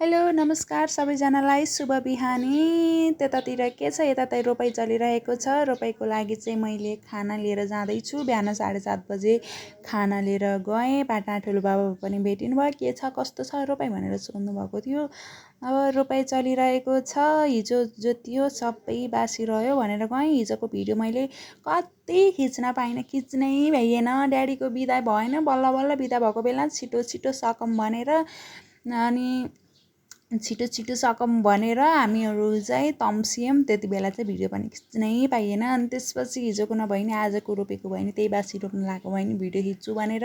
Hello नमस्कार सबैजनालाई शुभ बिहानी। त्यतातिर के छ? यता त रोपाइ चलिरहेको छ। रोपाइको लागि चाहिँ मैले खाना लिएर जाँदैछु। बिहान 7:30 बजे खाना लिएर गएँ। बाटोमा ठुलो बाबा पनि भेटिनु भयो। के छ कस्तो छ रोपाइ भनेर सोध्नु भएको थियो। अब रोपाइ चलिरहेको छ। हिजो जति हो सबै बासी रह्यो भनेर गएँ। हिजोको भिडियो मैले कति खिच्न पाइनँ, खिच्नै भइएन। ड्याडीको बिदा भएन, बल्ल बल्ल बिदा भएको बेला छिटो छिटो सकौँ भनेर अनि छिटो छिटो सकौँ भनेर हामीहरू चाहिँ तम्सियौँ। त्यति बेला चाहिँ भिडियो पनि खिच्नै पाइएन। अनि त्यसपछि हिजोको नभए नि आजको रोपेको भयो नि त्यही बासी रोप्नु लगाएको भयो नि भिडियो खिच्छु भनेर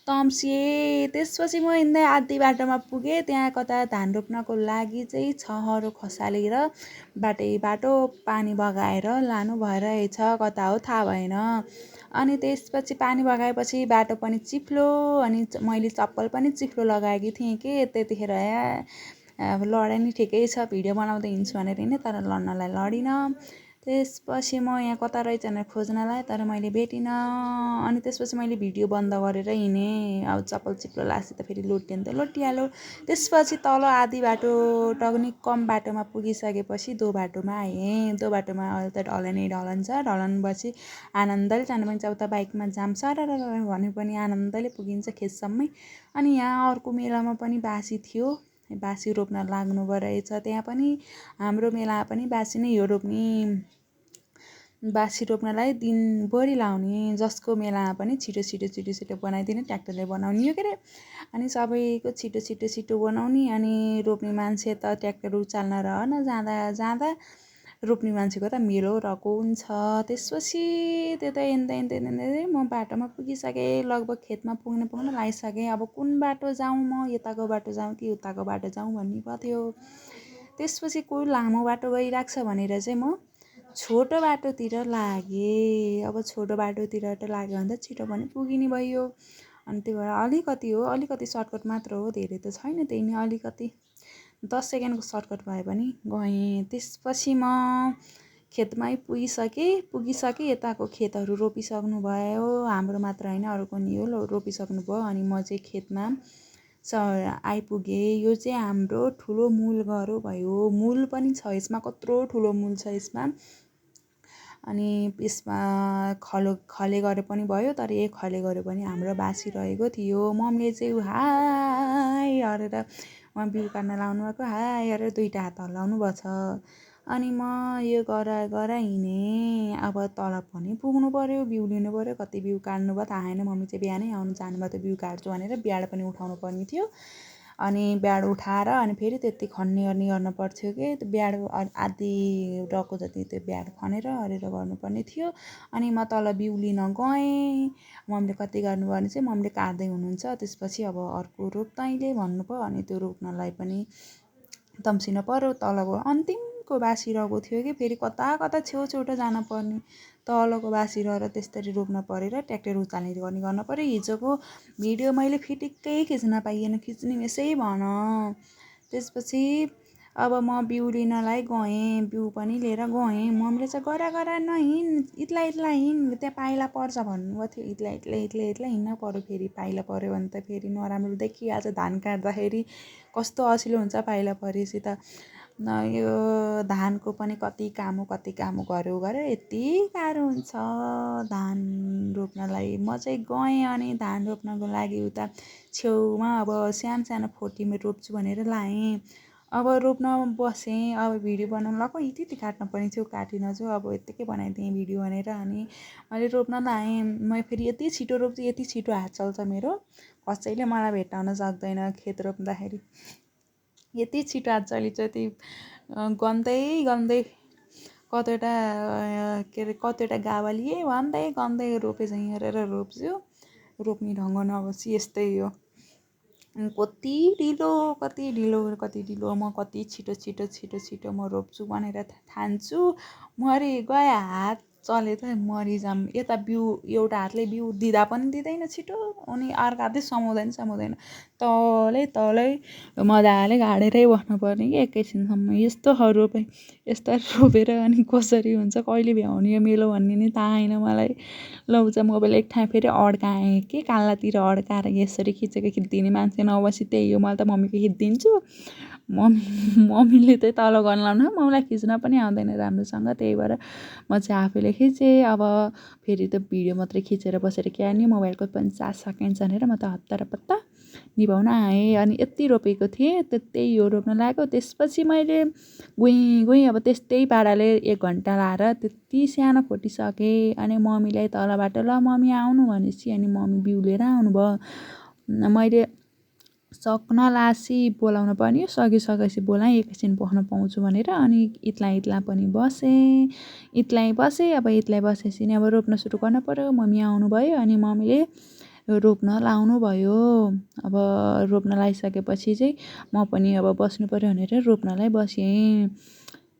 तम्सिएँ। त्यसपछि म हिँड्दै आधी बाटोमा पुगेँ। त्यहाँ कता धान रोप्नको लागि चाहिँ छहरो खसालेर बाटो पानी बगाएर लानु भइरहेछ। कता हो थाहा भएन। अनि त्यसपछि पानी बगाएपछि बाटो पनि चिप्लो, अनि मैले चप्पल पनि चिप्लो लगाएकी थिएँ कि त्यतिखेर अब लडाइ नि ठिकै छ, भिडियो बनाउँदै हिँड्छु भनेर हिँडेँ तर लड्नलाई लडिनँ। त्यसपछि म यहाँ कता रहेछ भनेर खोज्नलाई तर मैले भेटिनँ। अनि त्यसपछि मैले भिडियो बन्द गरेर हिँडेँ। अब चप्पल चिप्लो लाग्छ त फेरि लोटियो नि त लोटिहाल्यो। त्यसपछि तल आधी बाटो टग्नी कम बाटोमा पुगिसकेपछि दो बाटोमा आएँ। दो बाटोमा अहिले त ढलनै ढलन छ। ढलनपछि आनन्दले जानुपर्छ। उता बाइकमा जाम सरर भने पनि आनन्दले पुगिन्छ खेतसम्मै। अनि यहाँ अर्को मेलामा पनि बासी थियो, बासी रोप्न लाग्नुभयो रहेछ। त्यहाँ पनि हाम्रो मेलामा पनि बासी नै हो रोप्ने। बासी रोप्नलाई दिनभरि लाउने। जसको मेलामा पनि छिटो छिटो छिटो छिटो बनाइदिने, ट्र्याक्टरले बनाउने हो के अरे। अनि सबैको छिटो छिटो छिटो बनाउने। अनि रोप्ने मान्छे त ट्र्याक्टर उचाल्न रहन जाँदा जाँदा रोप्ने मान्छेको त मेलो रहेको हुन्छ। त्यसपछि त्यता हिँड्दै म बाटोमा पुगिसकेँ। लगभग खेतमा पुग्न लागिसकेँ। अब कुन बाटो जाउँ, म यताको बाटो जाउँ कि उताको बाटो जाउँ भन्ने पर्थ्यो। त्यसपछि कोही लामो बाटो गइरहेको छ भनेर चाहिँ म छोटो बाटोतिर लागेँ। अब छोटो बाटोतिर लाग्यो भने त छिटो पनि पुगिने भयो। अनि त्यही भएर अलिकति सर्टकट मात्र हो, धेरै त छैन, त्यही नै अलिकति 10 सेकेन्डको सर्टकट भए पनि गएँ। त्यसपछि म खेतमै पुगिसकेँ। यताको खेतहरू रोपिसक्नु भयो। हाम्रो मात्र होइन अरूको नि हो रोपिसक्नु भयो। अनि म चाहिँ खेतमा आइपुगेँ। यो चाहिँ हाम्रो ठुलो मूल घर भयो। मूल पनि छ यसमा, कत्रो ठुलो मूल छ यसमा। अनि यसमा खले गरे पनि भयो, तर एक खले गरे पनि हाम्रो बासी रहेको थियो। मम्मीले चाहिँ हाई अरेर उहाँ बिउ काट्न लाउनु भएको, हाई अरेर दुईवटा हात हल्लाउनु भएको छ। अनि म यो गर हिँडेँ। अब तल पनि पुग्नु पऱ्यो, बिउ लिनु पऱ्यो। कति बिउ काट्नु भयो थाहा छैन। मम्मी चाहिँ बिहानै आउनु जानुभयो त बिउ काट्छु भनेर। ब्याड पनि उठाउनु पर्ने थियो। अनि ब्याड उठाएर अनि फेरि त्यति खन्ने गर्न पर्थ्यो कि त्यो ब्याड आधी डको जति त्यो ब्याड खनेर अरेर गर्नुपर्ने थियो। अनि म तल बिउ लिन गएँ। मम्मीले कति गर्नुभयो भने चाहिँ मम्मीले काट्दै हुनुहुन्छ। त्यसपछि अब अर्को रोप तैँले भन्नुभयो। अनि त्यो रोप्नलाई पनि तम्सिन पऱ्यो। तलको अन्तिमको बासी रहेको थियो कि फेरि कता छेउछेउटा जानुपर्ने। तलको बासी रहेर त्यसरी रोप्न परेर ट्र्याक्टर उचाल्ने गर्न पऱ्यो। हिजोको भिडियो मैले फिटिक्कै खिच्न पाइएन, खिच्ने यसै भन। त्यसपछि अब म बिउ लिनलाई गएँ। बिउ पनि लिएर गएँ। मम्मीले चाहिँ गर नहिँड, इत्ला हिँड, त्यहाँ पाइला पर्छ भन्नुभएको थियो। इत्ला हिँड्न पऱ्यो। फेरि पाइला पऱ्यो भने त फेरि नराम्रो देखिहाल्छ। धान काट्दाखेरि कस्तो असिलो हुन्छ पाइला परेपछि त। यो धानको पनि कति काम गऱ्यो यति गाह्रो हुन्छ धान रोप्नलाई। म चाहिँ गएँ अनि धान रोप्नको लागि उता छेउमा अब सानो फोटीमा रोप्छु भनेर लाएँ। अब रोप्न बसेँ। अब भिडियो बनाउनु लगाएको यति काट्न पर्ने थियो, काटिनँ जो अब यत्तिकै बनाइदिएँ भिडियो भनेर। अनि मैले रोप्न लाएँ। म फेरि यति छिटो रोप्छु, यति छिटो हात चल्छ मेरो, कसैले मलाई भेट्टाउन सक्दैन खेत रोप्दाखेरि। यति छिटो हात चलिन्छ, यति गन्दै कतिवटा के अरे कतिवटा गाभा लिए गन्दै रोपे चाहिँ हेरेर रोप्छु। रोप्ने ढङ्ग नबसी यस्तै हो। कति ढिलो म कति छिटो म रोप्छु भनेर ठान्छु। मरि गयो हात चले त मरिजाम। यता बिउ एउटा हातले बिउ दिँदा पनि दिँदैन छिटो, अनि अर्को हातले समाउँदैन। तलै मजाले गाडेरै बस्नुपर्ने कि एकैछिनसम्म। यस्तो रोपेर अनि कसरी हुन्छ, कहिले भ्याउने यो मेलो भन्ने नि थाहा छैन मलाई। लौजा मोबाइल एक ठाउँ फेरि अड्काएँ कि काल्लातिर अड्काएर यसरी खिचेको खिचिदिने मान्छे नबसी त्यही हो। मैले त मम्मीको खिचिदिन्छु। मम्मीले चाहिँ तल गर्न लाउनु मम्मीलाई खिच्न पनि आउँदैन राम्रोसँग, त्यही भएर म चाहिँ आफैले खिचेँ। अब फेरि त भिडियो मात्रै खिचेर बसेर क्या नि, मोबाइलको पनि चार्ज सकिन्छ भनेर म त हत्तारपत्ता निभाउन आएँ। अनि यति रोपेको थिएँ, त्यही हो रोप्न लाग्यो। त्यसपछि मैले गएँ अब त्यस्तै पाराले 1 घन्टा लाएर त्यति सानो फुटिसकेँ। अनि मम्मीलाई तलबाट ल मम्मी आउनु भनेपछि अनि मम्मी बिउ लिएर आउनुभयो। मैले सक्न लासी बोलाउन पर्यो, सकिसकेपछि बोलाएँ एकैछिन बस्न पाउँछु भनेर। अनि इत्ला पनि बसेँ। अब इत्लाई बसेपछि नि अब रोप्न सुरु गर्नु पर्यो। मम्मी आउनुभयो अनि मम्मीले रोप्न लाउनुभयो। अब रोप्न लगाइसकेपछि चाहिँ म पनि अब बस्नु पर्यो भनेर रोप्नलाई बसेँ।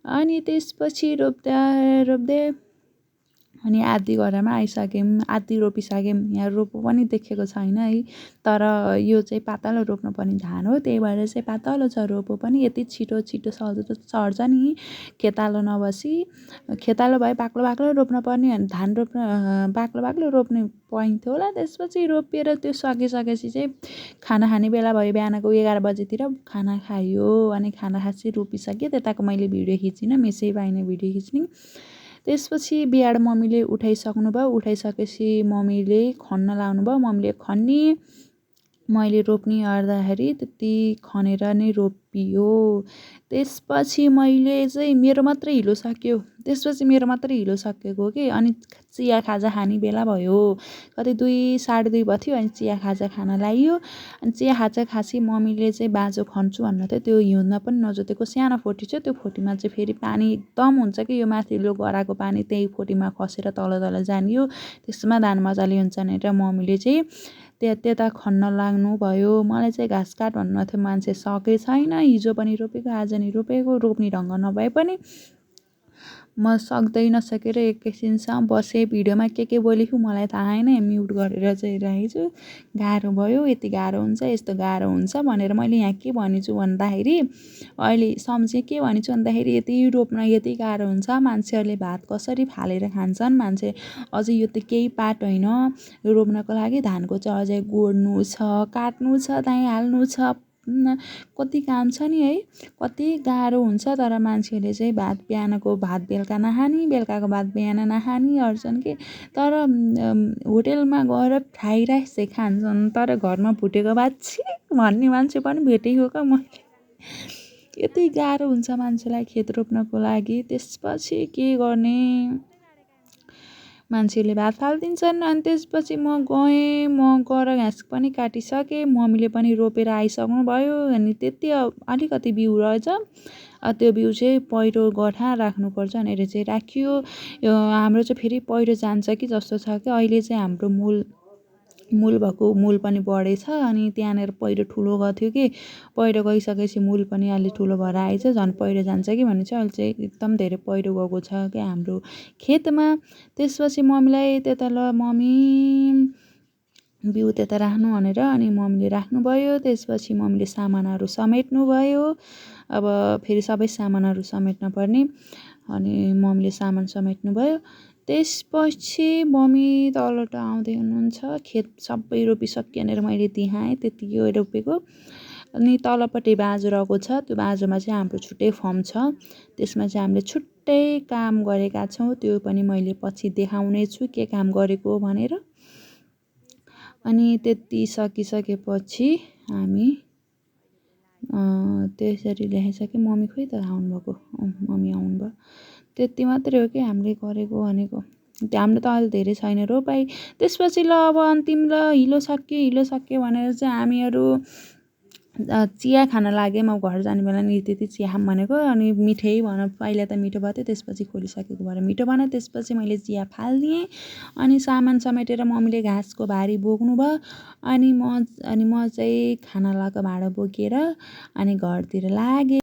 अनि त्यसपछि रोप्दै अनि आधी घरमा आइसक्यौँ, आधी रोपिसक्यौँ। यहाँ रोप्नु पनि देखेको छैन है, तर यो चाहिँ पातलो रोप्नुपर्ने धान हो, त्यही भएर चाहिँ पातलो छ। रोप्नु पनि यति छिटो सर्छ नि, खेतालो नबसी। खेतालो भए बाक्लो रोप्नुपर्ने, अनि धान रोप्न बाक्लो रोप्ने पाइन्थ्यो होला। त्यसपछि रोपेर त्यो सकिसकेपछि चाहिँ खाना खाने बेला भयो, बिहानको 11 बजेतिर खाना खायो। अनि खाना खाएपछि रोपिसकेँ। त्यताको मैले भिडियो खिचिनँ, मेसै पाइने भिडियो खिच्ने। त्यसपछि बिहाड मम्मीले उठाइसक्नुभयो। उठाइसकेपछि मम्मीले खन्न लाउनुभयो। मम्मीले खन्ने, मैले रोप्ने आँट्दाखेरि त्यति खनेर नै रोपियो। त्यसपछि मैले चाहिँ मेरो मात्रै हिलो सक्यो। कि अनि चिया खाजा खाने बेला भयो, कति 2 साढे 2 भयो थियो। अनि चिया खाजा खान लाग्यो। अनि चिया खाजा खाएपछि मम्मीले चाहिँ बाँझो खन्छु भन्नु थियो। त्यो हिउँदमा पनि नजोतेको सानो फोटी छ, त्यो फोटीमा चाहिँ फेरि पानी एकदम हुन्छ कि, यो माथिल्लो गराको पानी त्यही फोटीमा खसेर तल जाने हो, त्यसमा धान मजाले हुन्छ भनेर मम्मीले चाहिँ त्यता खन्न लाग्नुभयो। मलाई चाहिँ घाँस काट भन्नु थियो, मान्छे सके छैन। हिजो पनि रोपेको, आज नि रोपेको, रोप्ने ढङ्ग नभए पनि म सक्दै नसकेर एकैछिनसम्म बसेँ। भिडियोमा के बोलेको मलाई थाहा छैन, म्युट गरेर चाहिँ राखेछु। गाह्रो भयो, यति गाह्रो हुन्छ, यस्तो गाह्रो हुन्छ भनेर मैले यहाँ के भनेछु भन्दाखेरि, अहिले सम्झेँ के भनेछु भन्दाखेरि, यति रोप्न यति गाह्रो हुन्छ, मान्छेहरूले भात कसरी फालेर खान्छन्। मान्छे अझै यो त केही पाट होइन, रोप्नको लागि धानको चाहिँ अझै गोड्नु छ, काट्नु छ, दाइँ हाल्नु छ, कति काम छ नि है, कति गाह्रो हुन्छ। तर मान्छेहरूले चाहिँ भात बिहानको भात बेलुका नखाने, बेलुकाको भात बिहान नखाने गर्छन् कि। तर होटेलमा गएर फ्राई राइस चाहिँ खान्छन्, तर घरमा फुटेको भात छी भन्ने मान्छे पनि भेटेको क्या मैले। यति गाह्रो हुन्छ मान्छेलाई खेत रोप्नको लागि। त्यसपछि के गर्ने, मान्छेले भात फालिदिन्छन्। अनि त्यसपछि म गएर घाँस पनि काटिसकेँ। मम्मीले पनि रोपेर आइसक्नु भयो। अनि त्यति अलिकति बिउ रहेछ, त्यो बिउ चाहिँ पहिरो गठा राख्नुपर्छ भनेर चाहिँ राखियो। यो हाम्रो चाहिँ फेरि पहिरो जान्छ कि जस्तो छ कि, अहिले चाहिँ हाम्रो मूल पनि बढेछ। अनि त्यहाँनिर पहिरो ठुलो गएको थियो कि, पहिरो गइसकेपछि मूल पनि अलि ठुलो भएर आएछ, झन् पहिरो जान्छ कि भने चाहिँ अहिले चाहिँ एकदम धेरै पहिरो गएको छ कि हाम्रो खेतमा। त्यसपछि मम्मीलाई त्यता ल मम्मी बिउ त्यता राख्नु भनेर अनि मम्मीले राख्नुभयो। त्यसपछि मम्मीले सामानहरू समेट्नुभयो। अब फेरि सबै सामानहरू समेट्न पर्ने, अनि मम्मीले सामान समेट्नुभयो। त्यसपछि मम्मी तलबाट आउँदै हुनुहुन्छ। खेत सबै रोपिसक्यो भनेर मैले देखाएँ, त्यतिकै रोपेको। अनि तलपट्टि बाँझो रहेको छ, त्यो बाँझोमा चाहिँ हाम्रो छुट्टै फर्म छ, त्यसमा चाहिँ हामीले छुट्टै काम गरेका छौँ। त्यो पनि मैले पछि देखाउने छु के काम गरेको भनेर। अनि त्यति सकिसकेपछि हामी त्यसरी ल्याइसक्यो। मम्मी खोइ त आउनुभएको, मम्मी आउनुभयो। त्यति मात्रै हो कि हामीले गरेको भनेको। हाम्रो त अहिले धेरै छैन रोपाइ। त्यसपछि ल अब अन्तिम ल हिलो सक्यो भनेर चाहिँ हामीहरू चिया खान लाग्यौँ। अब घर जाने बेला नि त्यति चिया खाऊँ भनेको। अनि मिठै पहिला त मिठो भयो थियो, त्यसपछि खोलिसकेको भएर मिठो बनायो। त्यसपछि मैले चिया फालिदिएँ। अनि सामान समेटेर मम्मीले घाँसको भारी बोक्नुभयो। अनि म चाहिँ खाना लगाएको भाँडा बोकेर अनि घरतिर लागेँ।